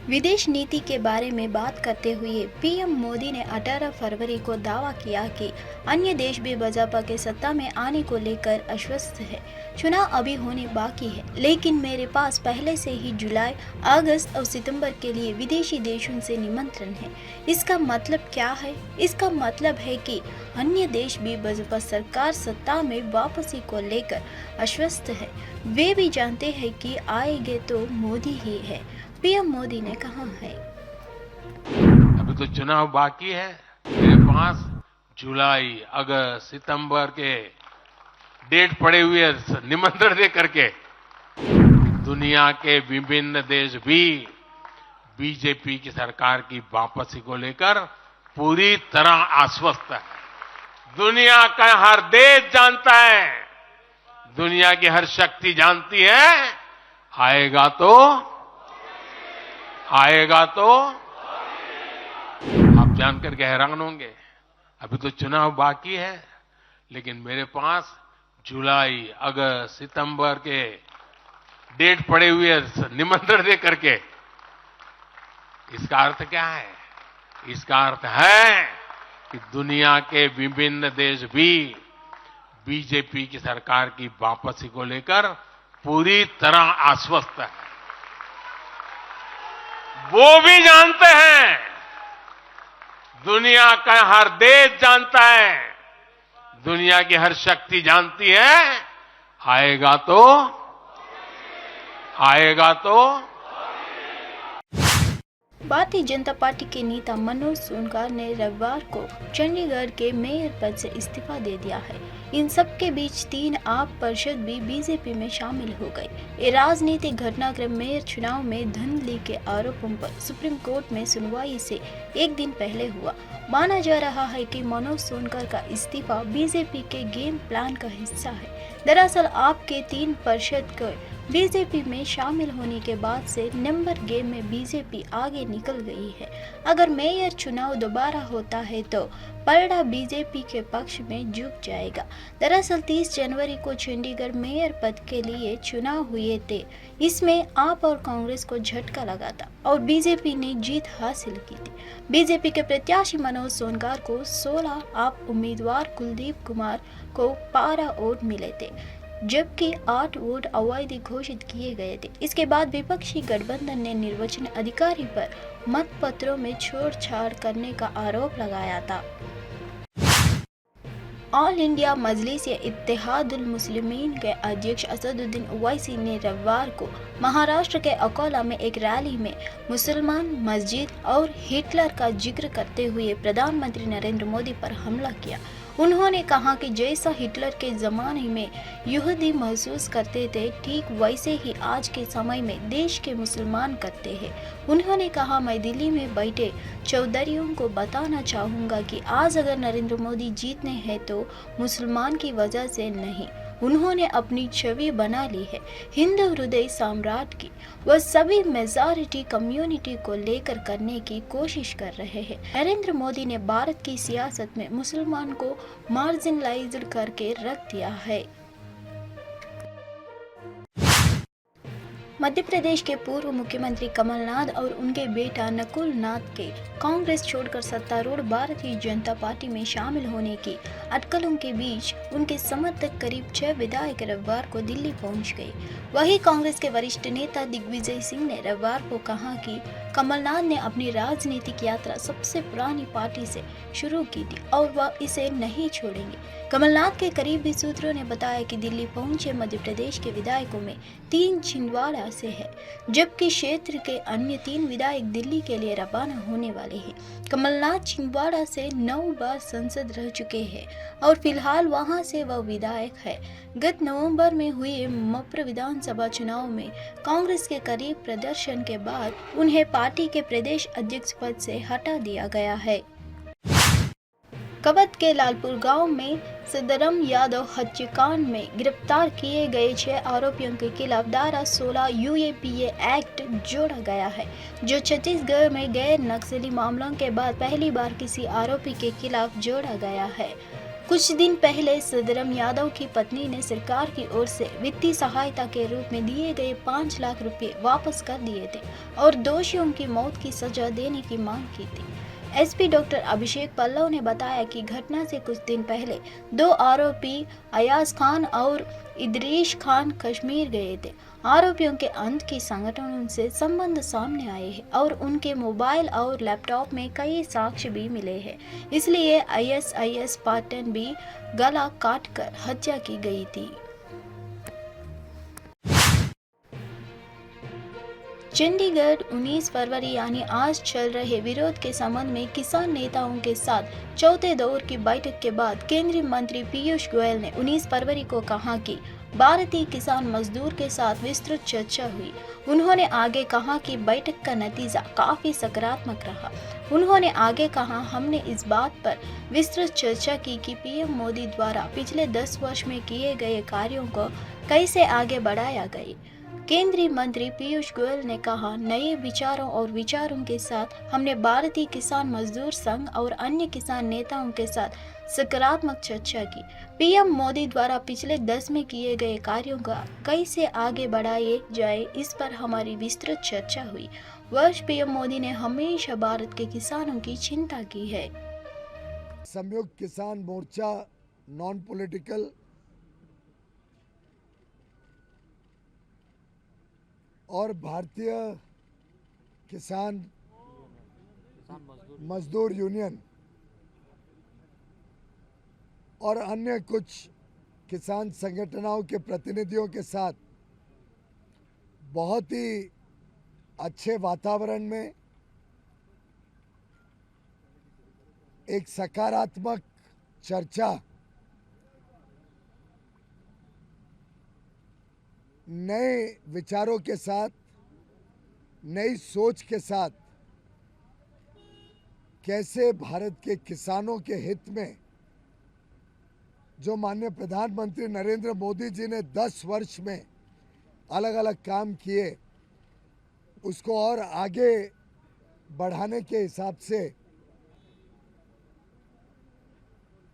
विदेश नीति के बारे में बात करते हुए पीएम मोदी ने 18 फरवरी को दावा किया कि अन्य देश भी भाजपा के सत्ता में आने को लेकर आश्वस्त है। चुनाव अभी होने बाकी है, लेकिन मेरे पास पहले से ही जुलाई, अगस्त और सितंबर के लिए विदेशी देशों से निमंत्रण है। इसका मतलब क्या है? इसका मतलब है कि अन्य देश भी भाजपा सरकार सत्ता में वापसी को लेकर आश्वस्त है। वे भी जानते हैं कि आएंगे तो मोदी ही है, पीएम मोदी ने कहा है। अभी तो चुनाव बाकी है। मेरे पास जुलाई, अगस्त, सितंबर के डेट पड़े हुए निमंत्रण दे करके दुनिया के विभिन्न देश भी बीजेपी की सरकार की वापसी को लेकर पूरी तरह आश्वस्त है। दुनिया का हर देश जानता है, दुनिया की हर शक्ति जानती है, आएगा तो आप जानकर के हैरान होंगे। अभी तो चुनाव बाकी है, लेकिन मेरे पास जुलाई, अगस्त, सितंबर के डेट पड़े हुए निमंत्रण दे करके इसका अर्थ क्या है? इसका अर्थ है कि दुनिया के विभिन्न देश भी बीजेपी की सरकार की वापसी को लेकर पूरी तरह आश्वस्त है। वो भी जानते हैं, दुनिया का हर देश जानता है, दुनिया की हर शक्ति जानती है, आएगा तो भारतीय जनता पार्टी के नेता मनोज सोनकर ने रविवार को चंडीगढ़ के मेयर पद से इस्तीफा दे दिया है। इन सब के बीच 3 आप पार्षद भी बीजेपी में शामिल हो गए। ये राजनीतिक घटनाक्रम मेयर चुनाव में धांधली के आरोपों पर सुप्रीम कोर्ट में सुनवाई से एक दिन पहले हुआ। माना जा रहा है कि मनोज सोनकर का इस्तीफा बीजेपी के गेम प्लान का हिस्सा है। दरअसल आपके 3 पार्षद को बीजेपी में शामिल होने के बाद से नंबर गेम में बीजेपी आगे निकल गई है। अगर मेयर चुनाव दोबारा होता है तो पलड़ा बीजेपी के पक्ष में झुक जाएगा। दरअसल 30 जनवरी को चंडीगढ़ मेयर पद के लिए चुनाव हुए थे। इसमें आप और कांग्रेस को झटका लगा था और बीजेपी ने जीत हासिल की थी। बीजेपी के प्रत्याशी मनोज सोनकर को 16 आप उम्मीदवार कुलदीप कुमार को 12 वोट मिले थे, जबकि 8 वोट अवैध घोषित किए गए थे। इसके बाद विपक्षी गठबंधन ने निर्वाचन अधिकारी पर मतपत्रों में छेड़छाड़ करने का आरोप लगाया था। ऑल इंडिया मजलिस इत्तेहादुल मुस्लिमीन के अध्यक्ष असदुद्दीन ओवैसी ने रविवार को महाराष्ट्र के अकोला में एक रैली में मुसलमान मस्जिद और हिटलर का जिक्र करते हुए प्रधानमंत्री नरेंद्र मोदी पर हमला किया। उन्होंने कहा कि जैसा हिटलर के ज़माने में यहूदी महसूस करते थे, ठीक वैसे ही आज के समय में देश के मुसलमान करते हैं। उन्होंने कहा, मैं दिल्ली में बैठे चौधरियों को बताना चाहूँगा कि आज अगर नरेंद्र मोदी जीतने हैं तो मुसलमान की वजह से नहीं। उन्होंने अपनी छवि बना ली है हिंदू हृदय सम्राट की। वह सभी मेजॉरिटी कम्युनिटी को लेकर करने की कोशिश कर रहे हैं। नरेंद्र मोदी ने भारत की सियासत में मुसलमान को मार्जिनलाइज्ड करके रख दिया है। मध्य प्रदेश के पूर्व मुख्यमंत्री कमलनाथ और उनके बेटा नकुल नाथ के कांग्रेस छोड़कर सत्तारूढ़ भारतीय जनता पार्टी में शामिल होने की अटकलों के बीच उनके समर्थक करीब 6 विधायक रविवार को दिल्ली पहुंच गए। वहीं कांग्रेस के वरिष्ठ नेता दिग्विजय सिंह ने रविवार को कहा कि कमलनाथ ने अपनी राजनीतिक यात्रा सबसे पुरानी पार्टी से शुरू की थी और वह इसे नहीं छोड़ेंगे। कमलनाथ के करीबी सूत्रों ने बताया कि दिल्ली पहुंचे मध्य प्रदेश के विधायकों में 3 छिंदवाड़ा से है, जबकि क्षेत्र के अन्य 3 विधायक दिल्ली के लिए रवाना होने वाले हैं। कमलनाथ छिंदवाड़ा से 9 बार सांसद रह चुके हैं और फिलहाल वहां से वह विधायक है। गत नवंबर में हुए मप्र विधानसभा चुनाव में कांग्रेस के करीब प्रदर्शन के बाद उन्हें पार्टी के प्रदेश अध्यक्ष पद से हटा दिया गया है। कवद के लालपुर गांव में सिद्धरम यादव हत्याकांड में गिरफ्तार किए गए 6 आरोपियों के खिलाफ धारा 16 यूएपीए एक्ट जोड़ा गया है, जो छत्तीसगढ़ में गैर नक्सली मामलों के बाद पहली बार किसी आरोपी के खिलाफ जोड़ा गया है। कुछ दिन पहले सदरम यादव की पत्नी ने सरकार की ओर से वित्तीय सहायता के रूप में दिए गए 5 लाख रुपए वापस कर दिए थे और दोषियों की मौत की सजा देने की मांग की थी। एसपी डॉक्टर अभिषेक पल्लव ने बताया कि घटना से कुछ दिन पहले 2 आरोपी अयाज खान और इदरीश खान कश्मीर गए थे। आरोपियों के अंत की संगठनों से संबंध सामने आए हैं और उनके मोबाइल और लैपटॉप में कई साक्ष्य भी मिले हैं। इसलिए आईएसआईएस पाटन भी गला काटकर हत्या की गई थी। चंडीगढ़ 19 फरवरी यानी आज चल रहे विरोध के संबंध में किसान नेताओं के साथ चौथे दौर की बैठक के बाद केंद्रीय मंत्री पीयूष गोयल ने 19 फरवरी को कहा कि भारतीय किसान मजदूर के साथ विस्तृत चर्चा हुई। उन्होंने आगे कहा कि बैठक का नतीजा काफी सकारात्मक रहा। उन्होंने आगे कहा, हमने इस बात पर विस्तृत चर्चा की कि पीएम मोदी द्वारा पिछले 10 वर्ष में किए गए कार्यों को कैसे आगे बढ़ाया गया। केंद्रीय मंत्री पीयूष गोयल ने कहा, नए विचारों और विचारों के साथ हमने भारतीय किसान मजदूर संघ और अन्य किसान नेताओं के साथ सकारात्मक चर्चा की। पीएम मोदी द्वारा पिछले 10 में किए गए कार्यों का कैसे आगे बढ़ाए जाए, इस पर हमारी विस्तृत चर्चा हुई। वर्ष पीएम मोदी ने हमेशा भारत के किसानों की चिंता की है। संयुक्त किसान मोर्चा नॉन पॉलिटिकल और भारतीय किसान मजदूर यूनियन और अन्य कुछ किसान संगठनों के प्रतिनिधियों के साथ बहुत ही अच्छे वातावरण में एक सकारात्मक चर्चा नए विचारों के साथ, नई सोच के साथ कैसे भारत के किसानों के हित में जो माननीय प्रधानमंत्री नरेंद्र मोदी जी ने 10 वर्ष में अलग अलग काम किए उसको और आगे बढ़ाने के हिसाब से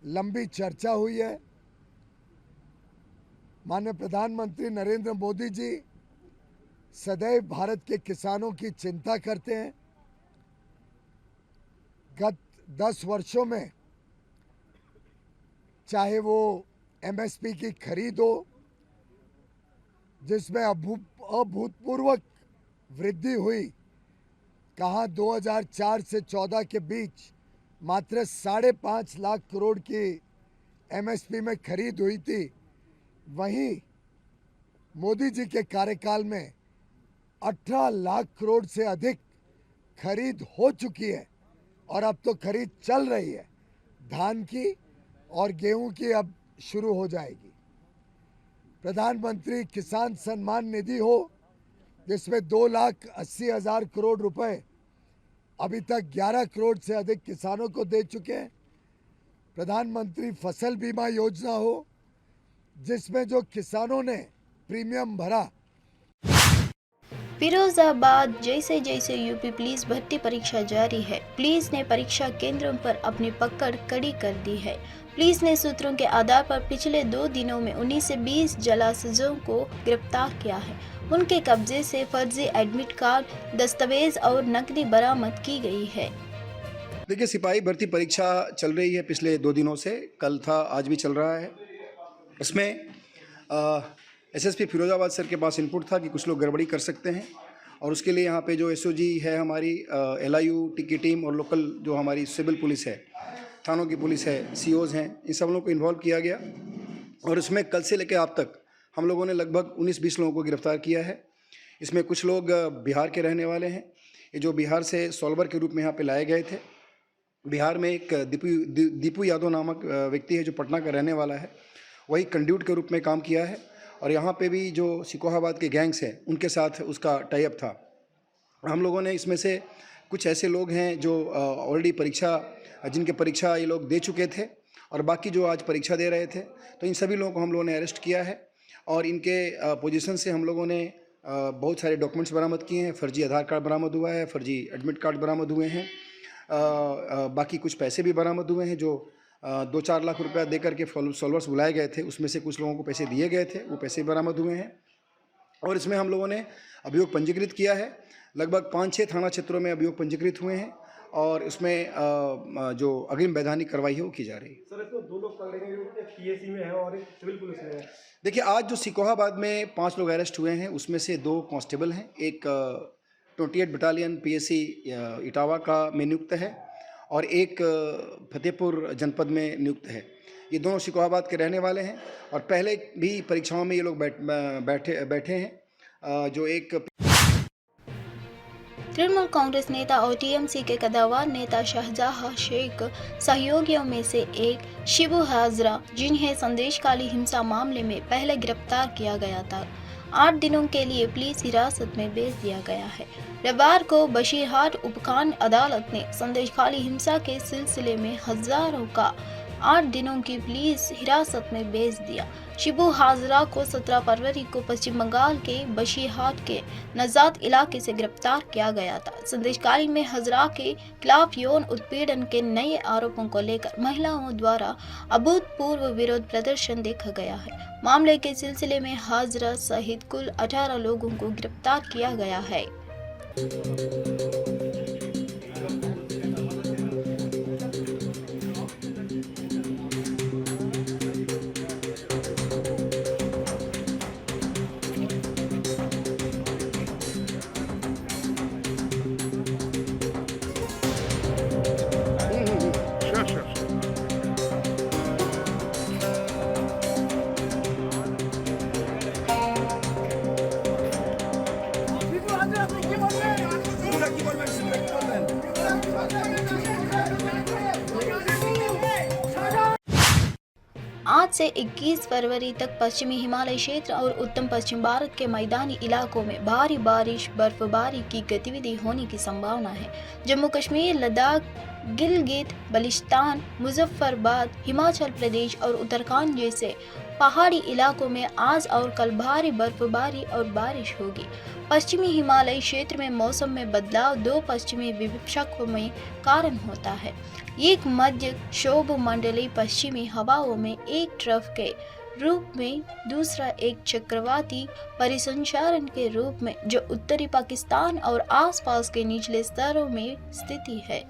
लंबी चर्चा हुई है। माननीय प्रधानमंत्री नरेंद्र मोदी जी सदैव भारत के किसानों की चिंता करते हैं। गत 10 वर्षों में चाहे वो एमएसपी की खरीद हो जिसमें अभूतपूर्व वृद्धि हुई, कहाँ 2004 से 14 के बीच मात्र 5.5 लाख करोड़ की एमएसपी में खरीद हुई थी, वहीं मोदी जी के कार्यकाल में 18 लाख करोड़ से अधिक खरीद हो चुकी है और अब तो खरीद चल रही है। धान की और गेहूं की अब शुरू हो जाएगी। प्रधानमंत्री किसान सम्मान निधि हो जिसमें 2,80,000 करोड़ रुपए अभी तक 11 करोड़ से अधिक किसानों को दे चुके हैं। प्रधानमंत्री फसल बीमा योजना हो जिसमें जो किसानों ने प्रीमियम भरा। फिरोजाबाद जैसे जैसे यूपी पुलिस भर्ती परीक्षा जारी है, पुलिस ने परीक्षा केंद्रों पर अपनी पकड़ कड़ी कर दी है। पुलिस ने सूत्रों के आधार पर पिछले 2 दिनों में 19 से 20 जालसाजों को गिरफ्तार किया है। उनके कब्जे से फर्जी एडमिट कार्ड, दस्तावेज और नकदी बरामद की गई है। देखिए, सिपाही भर्ती परीक्षा चल रही है पिछले 2 दिनों से, कल था, आज भी चल रहा है। इसमें एसएसपी फिरोजाबाद सर के पास इनपुट था कि कुछ लोग गड़बड़ी कर सकते हैं और उसके लिए यहाँ पे जो एसओजी है हमारी, एलआईयू की टीम और लोकल जो हमारी सिविल पुलिस है, थानों की पुलिस है, सीओज हैं, इन सब लोगों को इन्वॉल्व किया गया और इसमें कल से लेकर आज तक हम लोगों ने लगभग 19-20 लोगों को गिरफ्तार किया है। इसमें कुछ लोग बिहार के रहने वाले हैं, ये जो बिहार से सॉल्वर के रूप में यहाँ पे लाए गए थे। बिहार में एक दीपू यादव नामक व्यक्ति है जो पटना का रहने वाला है, वही कंड्यूट के रूप में काम किया है और यहाँ पे भी जो सिकोहाबाद के गैंग्स हैं उनके साथ उसका टाई अप था। हम लोगों ने इसमें से कुछ ऐसे लोग हैं जो ऑलरेडी जिनके परीक्षा ये लोग दे चुके थे और बाकी जो आज परीक्षा दे रहे थे, तो इन सभी लोगों को हम लोगों ने अरेस्ट किया है और इनके पोजीशन से हम लोगों ने बहुत सारे डॉक्यूमेंट्स बरामद किए हैं। फर्जी आधार कार्ड बरामद हुआ है, फर्जी एडमिट कार्ड बरामद हुए हैं, बाकी कुछ पैसे भी बरामद हुए हैं जो 2-4 लाख रुपया दे करके सॉल्वर्स बुलाए गए थे, उसमें से कुछ लोगों को पैसे दिए गए थे, वो पैसे बरामद हुए हैं। और इसमें हम लोगों ने अभियोग पंजीकृत किया है। लगभग 5-6 थाना क्षेत्रों में अभियोग पंजीकृत हुए हैं और उसमें जो अग्रिम वैधानिक कार्रवाई है वो की जा रही है। सर, इसमें 2 लोग पकड़े गए, एक पीएसी में है और एक सिविल पुलिस में है। देखिए, आज जो सिकोहाबाद में 5 लोग अरेस्ट हुए हैं, उसमें से 2 कांस्टेबल हैं, एक 28 बटालियन पीएसी इटावा का में नियुक्त है और एक फतेहपुर जनपद में नियुक्त है। ये दोनों सिकोहाबाद के रहने वाले हैं और पहले भी परीक्षाओं में ये लोग बैठे हैं। जो एक तृणमूल कांग्रेस नेता और टीएमसी के कद्दावर नेता शाहजहां शेख सहयोगियों में से एक शिबू हाजरा, जिन्हें संदेशकाली हिंसा मामले में पहले गिरफ्तार किया गया था, 8 दिनों के लिए पुलिस हिरासत में भेज दिया गया है। रविवार को बशीरहाट उपखंड अदालत ने संदेशकाली हिंसा के सिलसिले में हजारों का 8 दिनों की पुलिस हिरासत में भेज दिया। शिबू हाजरा को 17 फरवरी को पश्चिम बंगाल के बशीरहाट के नजात इलाके से गिरफ्तार किया गया था। संदेशकाली में हाजरा के खिलाफ यौन उत्पीड़न के नए आरोपों को लेकर महिलाओं द्वारा अभूतपूर्व विरोध प्रदर्शन देखा गया है। मामले के सिलसिले में हाजरा सहित कुल 18 लोगों को गिरफ्तार किया गया है। आज से 21 फरवरी तक पश्चिमी हिमालय क्षेत्र और उत्तर पश्चिम भारत के मैदानी इलाकों में भारी बारिश बर्फबारी की गतिविधि होने की संभावना है। जम्मू कश्मीर, लद्दाख, गिलगित बल्तिस्तान, मुजफ्फरबाद, हिमाचल प्रदेश और उत्तराखंड जैसे पहाड़ी इलाकों में आज और कल भारी बर्फबारी और बारिश होगी। पश्चिमी हिमालय क्षेत्र में मौसम में बदलाव 2 पश्चिमी विक्षोभों में कारण होता है। एक मध्य क्षोभ मंडलीय पश्चिमी हवाओं में एक ट्रफ के रूप में, दूसरा एक चक्रवाती परिसंचरण के रूप में जो उत्तरी पाकिस्तान और आसपास के निचले स्तरों में स्थित है।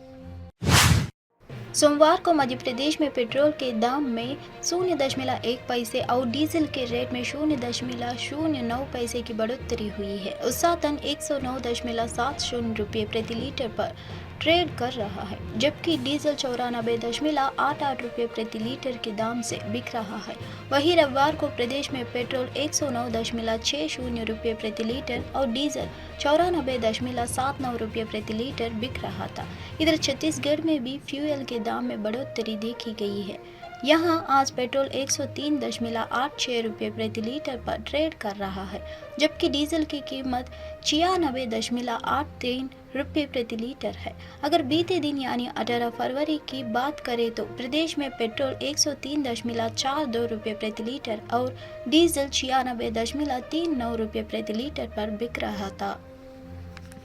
सोमवार को मध्य प्रदेश में पेट्रोल के दाम में 0.1 पैसे और डीजल के रेट में 0.09 पैसे की बढ़ोतरी हुई है। औसतन 109.70 रुपये प्रति लीटर पर ट्रेड कर रहा है, जबकि डीजल 94.88 रुपये प्रति लीटर के दाम से बिक रहा है। वहीं रविवार को प्रदेश में पेट्रोल 109.60 रुपये प्रति लीटर और डीजल 94.79 रुपये प्रति लीटर बिक रहा था। इधर छत्तीसगढ़ में भी फ्यूल के दाम में बढ़ोतरी देखी गई है। यहां आज पेट्रोल 103.86 रुपये प्रति लीटर पर ट्रेड कर रहा है, जबकि डीजल की कीमत 96.83 रुपये प्रति लीटर है। अगर बीते दिन यानी 18 फरवरी की बात करें तो प्रदेश में पेट्रोल 103.42 रुपये प्रति लीटर और डीजल 96.39 रुपये प्रति लीटर पर बिक रहा था।